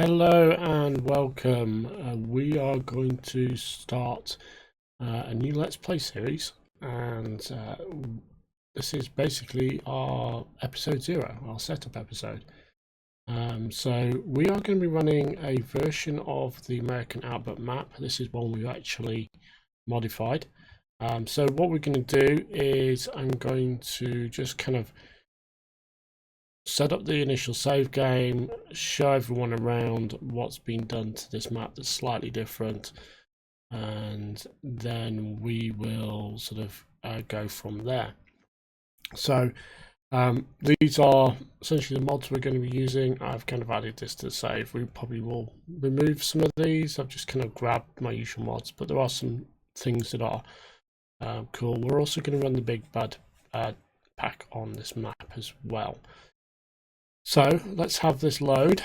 Hello and welcome. We are going to start a new Let's Play series, and this is basically our episode 0, our setup episode. So we are going to be running a version of the American Outback map. This is one we've actually modified. So what we're going to do is I'm going to just kind of set up the initial save game, show everyone around what's been done to this map that's slightly different, and then we will sort of go from there. So these are essentially the mods we're going to be using. I've kind of added this to the save. We probably will remove some of these. I've just kind of grabbed my usual mods, but there are some things that are cool. We're also going to run the big bad pack on this map as well. So let's have this load.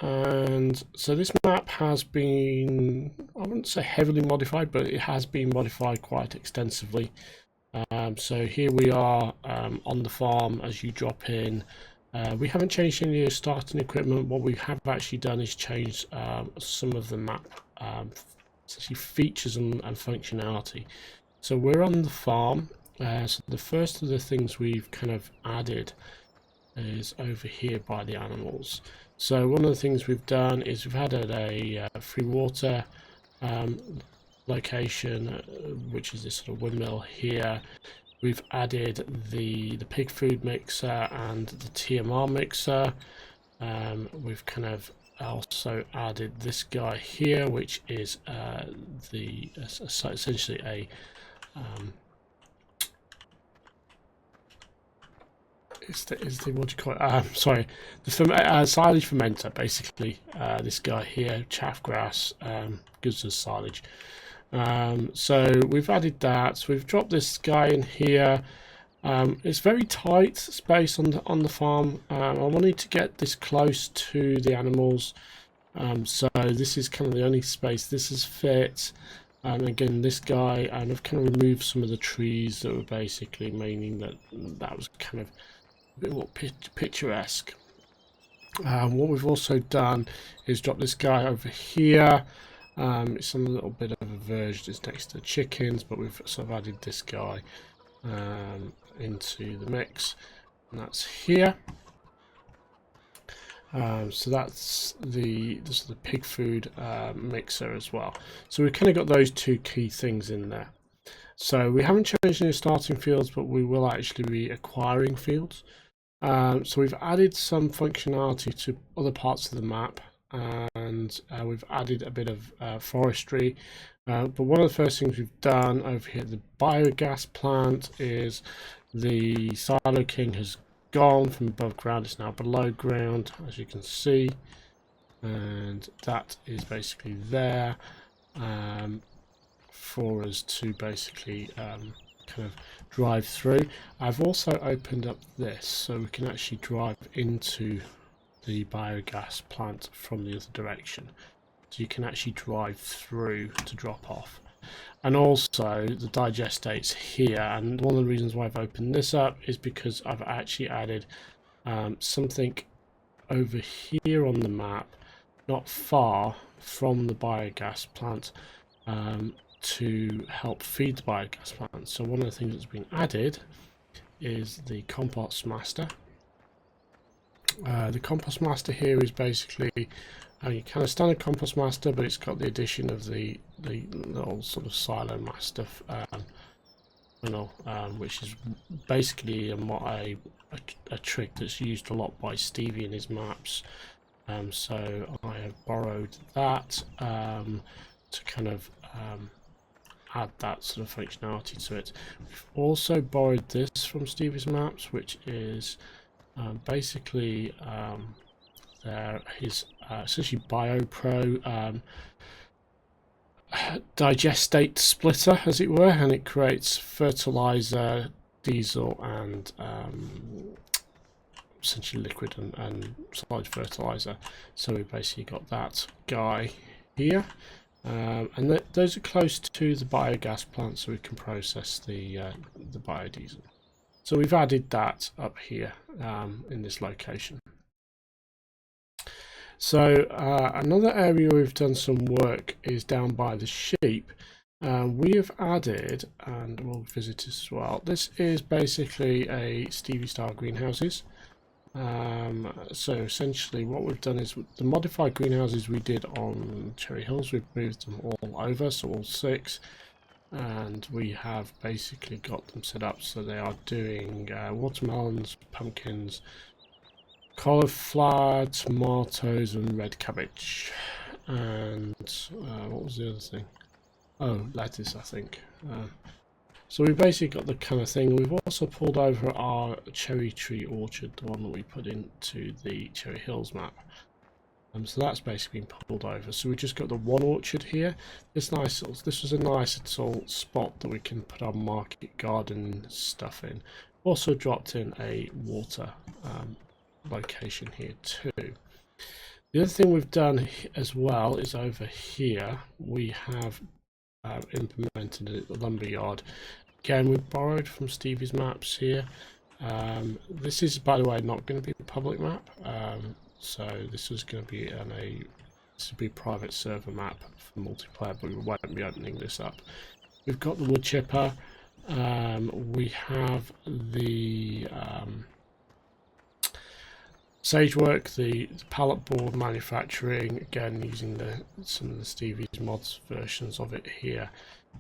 And so this map has been, I wouldn't say heavily modified, but it has been modified quite extensively. So here we are on the farm as you drop in. We haven't changed any of the starting equipment. What we have actually done is change some of the map essentially features and functionality. So we're on the farm. So the first of the things we've kind of added is over here by the animals. So one of the things we've done is we've added a free water location, which is this sort of windmill here. We've added the pig food mixer and the TMR mixer. We've kind of also added this guy here, which is essentially a what do you call it? Sorry, the silage fermenter, basically. This guy here, chaff grass, gives us silage. So we've added that. So we've dropped this guy in here. It's very tight space on the farm. I wanted to get this close to the animals. So this is kind of the only space this is fit. Again, this guy, and I've kind of removed some of the trees that were basically meaning that was kind of a bit more picturesque. What we've also done is drop this guy over here. It's a little bit of a version, it's next to the chickens, but we've sort of added this guy into the mix, and that's here. So that's the sort of pig food mixer as well. So we've kind of got those two key things in there. So we haven't changed any starting fields, but we will actually be acquiring fields. So we've added some functionality to other parts of the map, and we've added a bit of forestry. But one of the first things we've done over here, the biogas plant, is the Silo King has gone from above ground. It's now below ground, as you can see, and that is basically there for us to basically kind of drive through. I've also opened up this so we can actually drive into the biogas plant from the other direction, so you can actually drive through to drop off. And also the digestate's here, and one of the reasons why I've opened this up is because I've actually added something over here on the map, not far from the biogas plant, to help feed the biogas plant. So one of the things that's been added is the compost master. The compost master here is basically you kind of standard compost master, but it's got the addition of the little sort of silo master funnel, which is basically a trick that's used a lot by Stevie in his maps. So I have borrowed that to kind of add that sort of functionality to it. We've also borrowed this from Stevie's maps, which is basically his essentially BioPro digestate splitter, as it were, and it creates fertilizer, diesel, and essentially liquid and solid fertilizer. So we basically got that guy here. And those are close to the biogas plant, so we can process the biodiesel. So we've added that up here in this location. So another area we've done some work is down by the sheep. We have added, and we'll visit as well, this is basically a Stevie style greenhouses. So essentially what we've done is the modified greenhouses we did on Cherry Hills, we've moved them all over, so all 6, and we have basically got them set up so they are doing watermelons, pumpkins, cauliflower, tomatoes and red cabbage. And what was the other thing? Oh, lettuce, I think. So we basically got the kind of thing. We've also pulled over our cherry tree orchard, the one that we put into the Cherry Hills map. So that's basically been pulled over. So we just got the one orchard here. This was a nice little spot that we can put our market garden stuff in. Also dropped in a water location here too. The other thing we've done as well is over here we have implemented a lumberyard. Again, we borrowed from Stevie's maps here. This is, by the way, not going to be a public map. So this was going to be a private server map for multiplayer, but we won't be opening this up. We've got the wood chipper. We have the Sagework, the pallet board manufacturing, again using some of the Stevie's mods versions of it here.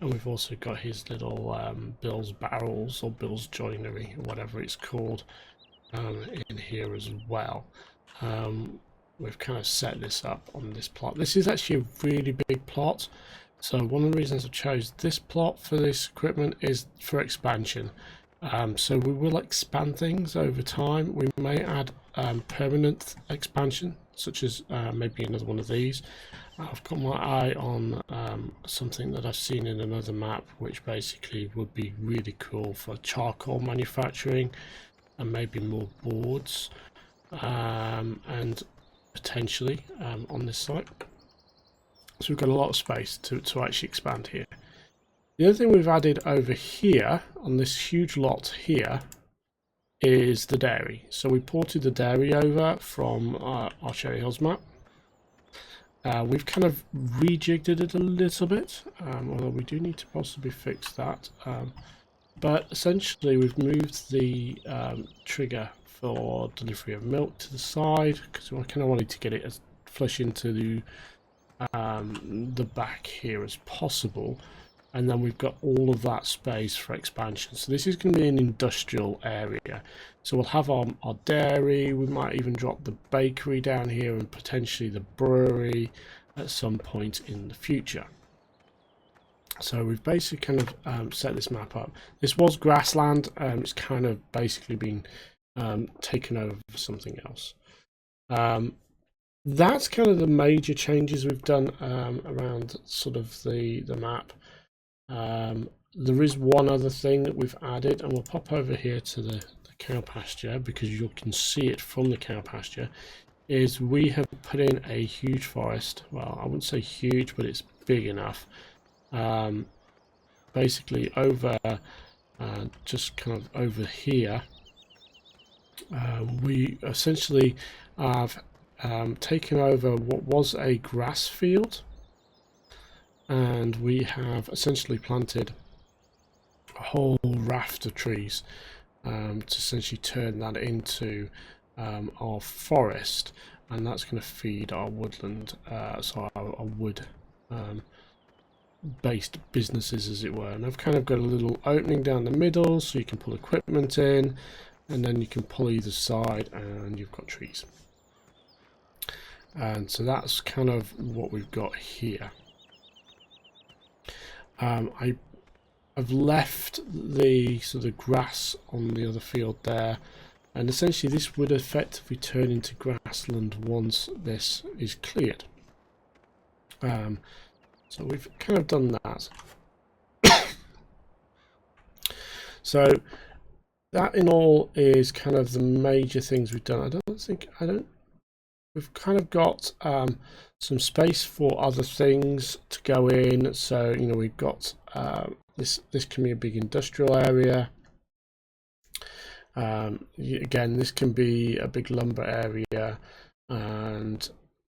And we've also got his little Bill's barrels or Bill's joinery, or whatever it's called, in here as well. We've kind of set this up on this plot. This is actually a really big plot. So one of the reasons I chose this plot for this equipment is for expansion. So we will expand things over time. We may add permanent expansion, such as maybe another one of these. I've got my eye on something that I've seen in another map, which basically would be really cool for charcoal manufacturing and maybe more boards, and potentially on this site. So we've got a lot of space to actually expand here. The other thing we've added over here on this huge lot here is the dairy. So we ported the dairy over from our Cherry Hills map. We've kind of rejigged it a little bit, although we do need to possibly fix that. But essentially we've moved the trigger for delivery of milk to the side, because I kind of wanted to get it as flush into the back here as possible. And then we've got all of that space for expansion. So this is going to be an industrial area. So we'll have our dairy, we might even drop the bakery down here and potentially the brewery at some point in the future. So we've basically kind of set this map up. This was grassland, it's kind of basically been taken over for something else. That's kind of the major changes we've done around sort of the map. There is one other thing that we've added, and we'll pop over here to the cow pasture because you can see it from the cow pasture, is we have put in a huge forest. Well, I wouldn't say huge, but it's big enough. Basically over just kind of over here, we essentially have taken over what was a grass field, and we have essentially planted a whole raft of trees to essentially turn that into our forest, and that's going to feed our woodland, so our wood based businesses, as it were. And I've kind of got a little opening down the middle so you can pull equipment in, and then you can pull either side and you've got trees. And so that's kind of what we've got here. I've left the sort of grass on the other field there, and essentially this would effectively turn into grassland once this is cleared. So we've kind of done that. So that in all is kind of the major things we've done. We've kind of got some space for other things to go in. So, you know, we've got this can be a big industrial area. Again, this can be a big lumber area, and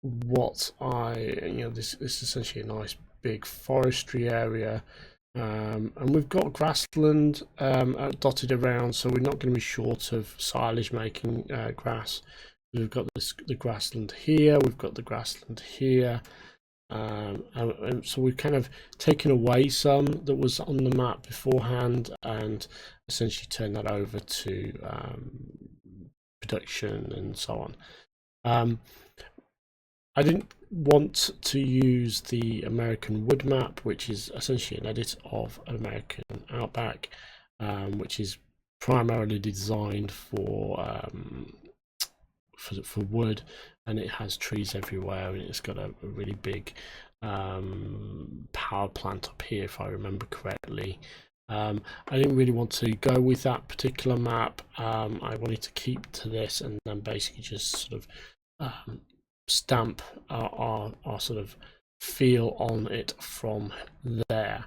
what this is essentially a nice big forestry area, and we've got grassland dotted around, so we're not going to be short of silage making grass. We've got the grassland here, we've got the grassland here, and so we've kind of taken away some that was on the map beforehand and essentially turned that over to production and so on. I didn't want to use the American wood map, which is essentially an edit of American Outback, which is primarily designed for wood, and it has trees everywhere, and it's got a really big power plant up here, if I remember correctly. I didn't really want to go with that particular map. I wanted to keep to this and then basically just sort of stamp our sort of feel on it from there.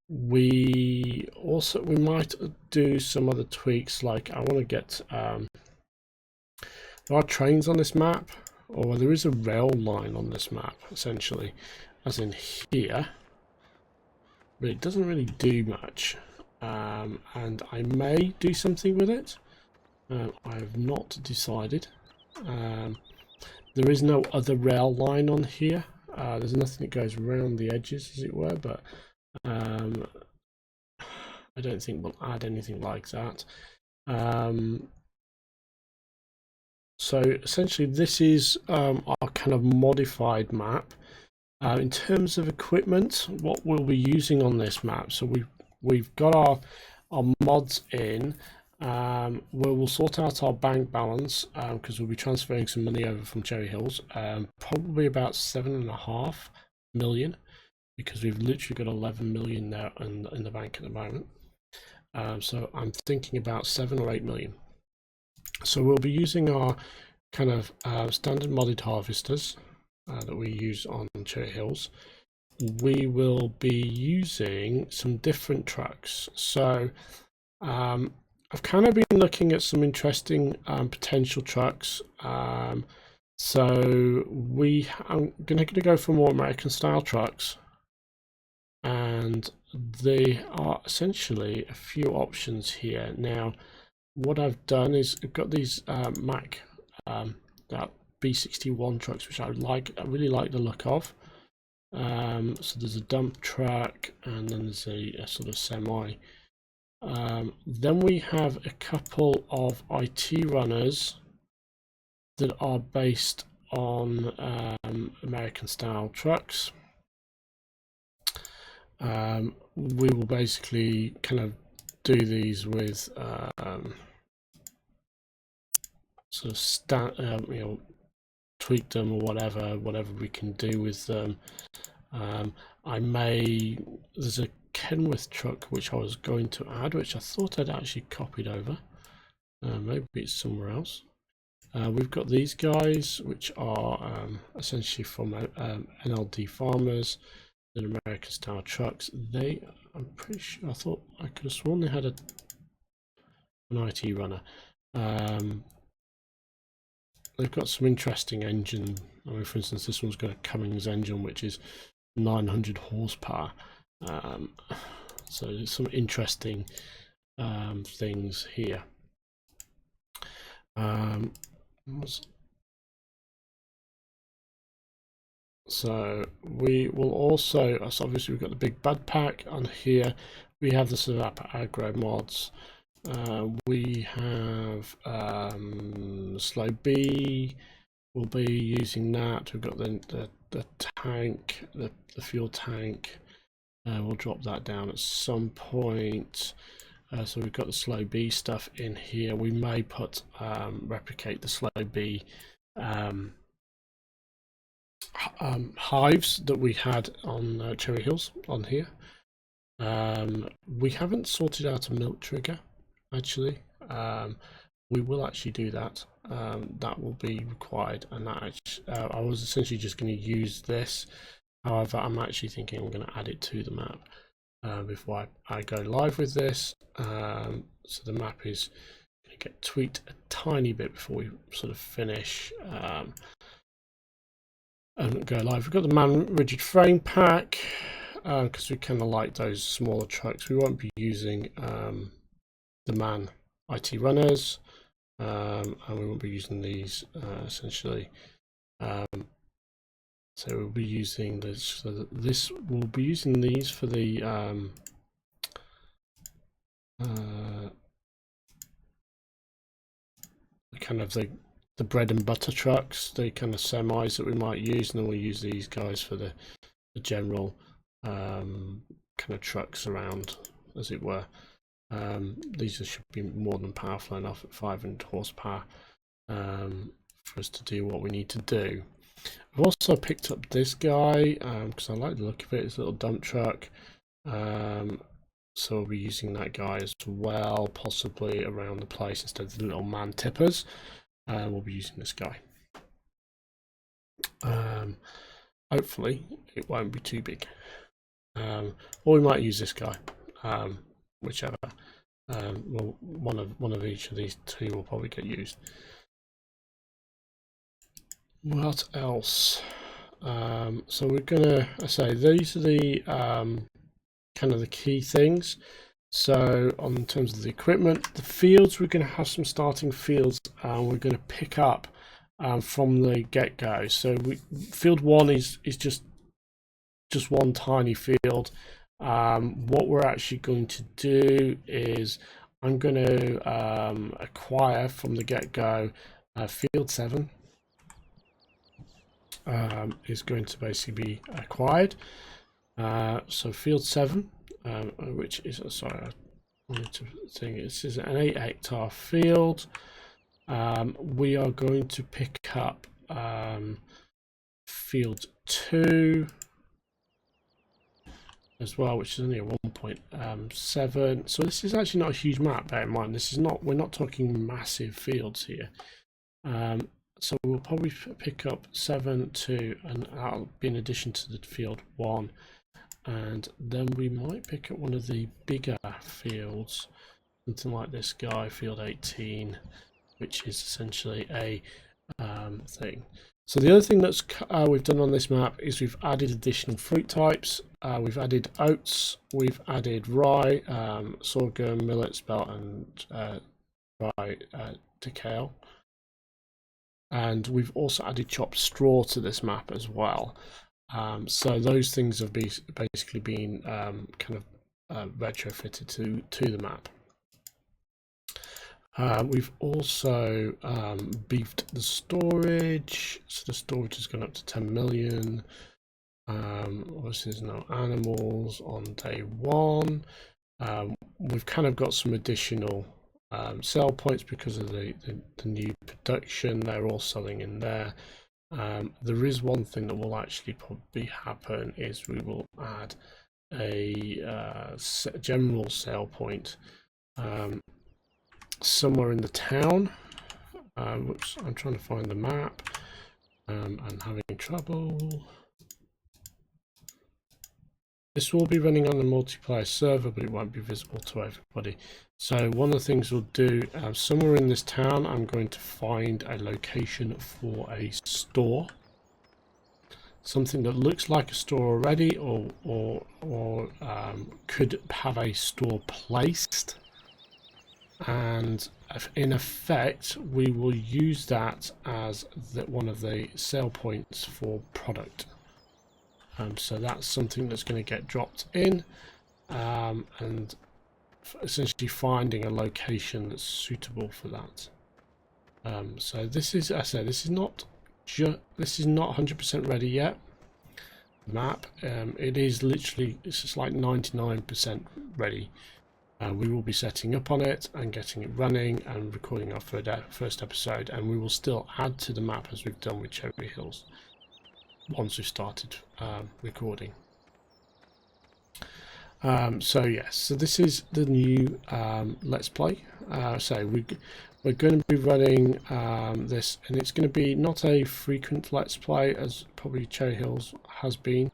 We might do some other tweaks, like I want to get there are trains on this map, or there is a rail line on this map essentially, as in here, but it doesn't really do much, and I may do something with it. I have not decided. There is no other rail line on here. There's nothing that goes around the edges, as it were, but I don't think we'll add anything like that. So essentially this is our kind of modified map. In terms of equipment, what we'll be using on this map, so we've got our mods in. We'll sort out our bank balance, because we'll be transferring some money over from Cherry Hills, probably about 7.5 million, because we've literally got 11 million there in the bank at the moment. So I'm thinking about 7 or 8 million. So we'll be using our kind of standard modded harvesters that we use on Cherry Hills. We will be using some different trucks. So I've kind of been looking at some interesting potential trucks. So I'm going to go for more American style trucks, and there are essentially a few options here. Now, what I've done is I've got these Mack that B61 trucks, which I really like the look of. So there's a dump truck, and then there's a sort of semi. Then we have a couple of IT runners that are based on American style trucks. We will basically kind of do these with sort of tweak them or whatever we can do with them. There's a Kenworth truck which I was going to add, which I thought I'd actually copied over. Maybe it's somewhere else. We've got these guys, which are essentially from NLD Farmers, the American style trucks. I'm pretty sure, I could have sworn they had an IT runner. They've got some interesting engine. I mean, for instance, this one's got a Cummins engine, which is 900 horsepower. So there's some interesting things here. So we will also, so obviously we've got the big bud pack on here. We have the sort of aggro mods. We have slow B. We'll be using that. We've got the tank, the fuel tank. We'll drop that down at some point. So we've got the slow B stuff in here. We may replicate the slow B hives that we had on Cherry Hills on here. We haven't sorted out a milk trigger, actually. We will actually do that. That will be required, and I was essentially just going to use this. However, I'm actually thinking I'm going to add it to the map before I go live with this. So the map is going to get tweaked a tiny bit before we sort of finish. and go live. We've got the man rigid frame pack because we kind of like those smaller trucks. We won't be using the man IT runners, and we won't be using these essentially. So we'll be using this. So this we'll be using these for the kind of the bread and butter trucks, the kind of semis that we might use, and then we'll use these guys for the general kind of trucks around, as it were. These should be more than powerful enough at 500 horsepower for us to do what we need to do. I've also picked up this guy because I like the look of it. It's a little dump truck. So we'll be using that guy as well, possibly around the place instead of the little man tippers. We'll be using this guy. Hopefully it won't be too big. Or we might use this guy, whichever. Well, one of each of these two will probably get used. What else? So we're gonna, I say, these are the kind of the key things. So in terms of the equipment, the fields, we're going to have some starting fields, and we're going to pick up from the get-go. So field 1 is just one tiny field. What we're actually going to do is I'm going to acquire from the get-go field 7 is going to basically be acquired. So field 7, which is, sorry, I wanted to think this is an 8 hectare field. We are going to pick up field 2 as well, which is only a 1.7. So this is actually not a huge map, bear in mind. This is not, we're not talking massive fields here. So we'll probably pick up 7, 2, and that'll be in addition to the field 1. And then we might pick up one of the bigger fields, something like this guy, field 18, which is essentially a thing. So the other thing that's we've done on this map is we've added additional fruit types. We've added oats, we've added rye, sorghum, millet, spelt, and rye to kale. And we've also added chopped straw to this map as well. So those things have basically been kind of retrofitted to the map. We've also beefed the storage, so the storage has gone up to 10 million. Obviously there's no animals on day 1. We've kind of got some additional sell points because of the new production. They're all selling in there. There is one thing that will actually probably happen is we will add a general sale point somewhere in the town. Whoops, I'm trying to find the map. I'm having trouble. This will be running on the multiplayer server, but it won't be visible to everybody. So one of the things we'll do, somewhere in this town, I'm going to find a location for a store. Something that looks like a store already, or could have a store placed. And in effect, we will use that as one of the sale points for product. So that's something that's going to get dropped in, and essentially finding a location that's suitable for that. So this is, I say, this is not 100% ready yet. The map, it is literally, it's just like 99% ready. We will be setting up on it and getting it running and recording our first episode, and we will still add to the map as we've done with Cherry Hills once we've started recording. So yes, so this is the new Let's Play. So we're going to be running this, and it's going to be not a frequent Let's Play as probably Cherry Hills has been.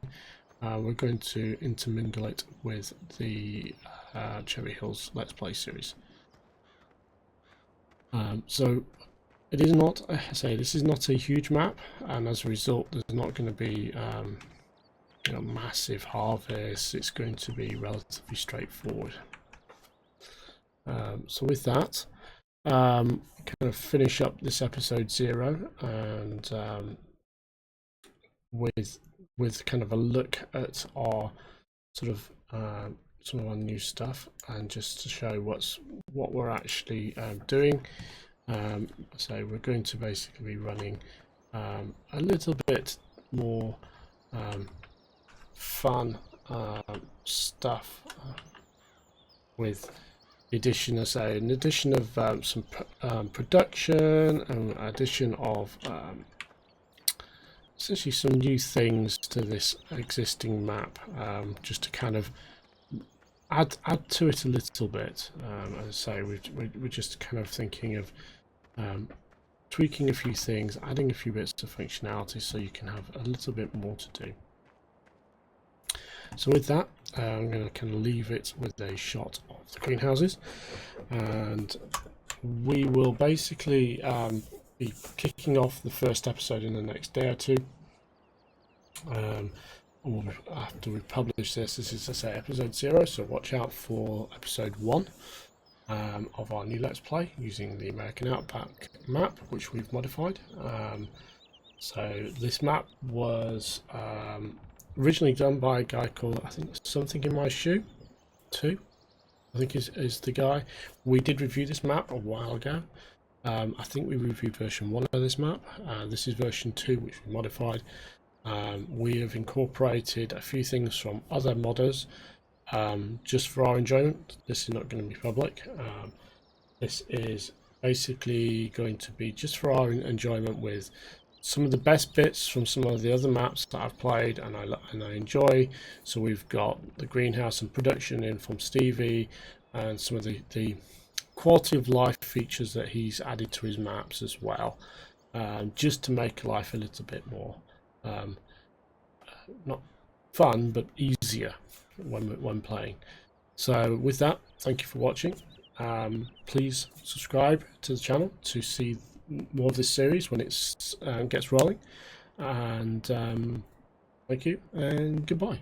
We're going to intermingle it with the Cherry Hills Let's Play series. So it is not, I say, this is not a huge map, and as a result, there's not going to be massive harvests. It's going to be relatively straightforward. So with that, kind of finish up this episode 0, and with kind of a look at our sort of some of our new stuff, and just to show what we're actually doing. So we're going to basically be running a little bit more fun stuff with the addition of, say, an addition of some production, and addition of essentially some new things to this existing map, just to kind of add to it a little bit. As I say, we're just kind of thinking of tweaking a few things, adding a few bits of functionality, so you can have a little bit more to do. So with that, I'm going to kind of leave it with a shot of the greenhouses, and we will basically be kicking off the first episode in the next day or two. After we publish this is, I say, episode 0, so watch out for episode 1 of our new Let's Play using the American Outback map, which we've modified. So this map was originally done by a guy called, I think, Something in My Shoe 2, I think is the guy. We did review this map a while ago. I think we reviewed version 1 of this map. This is version 2, which we modified. We have incorporated a few things from other modders just for our enjoyment. This is not going to be public. This is basically going to be just for our enjoyment, with some of the best bits from some of the other maps that I've played and I enjoy. So we've got the greenhouse and production in from Stevie, and some of the quality of life features that he's added to his maps as well, just to make life a little bit more not fun but easier when playing. So with that, thank you for watching. Please subscribe to the channel to see more of this series when it gets rolling, and thank you and goodbye.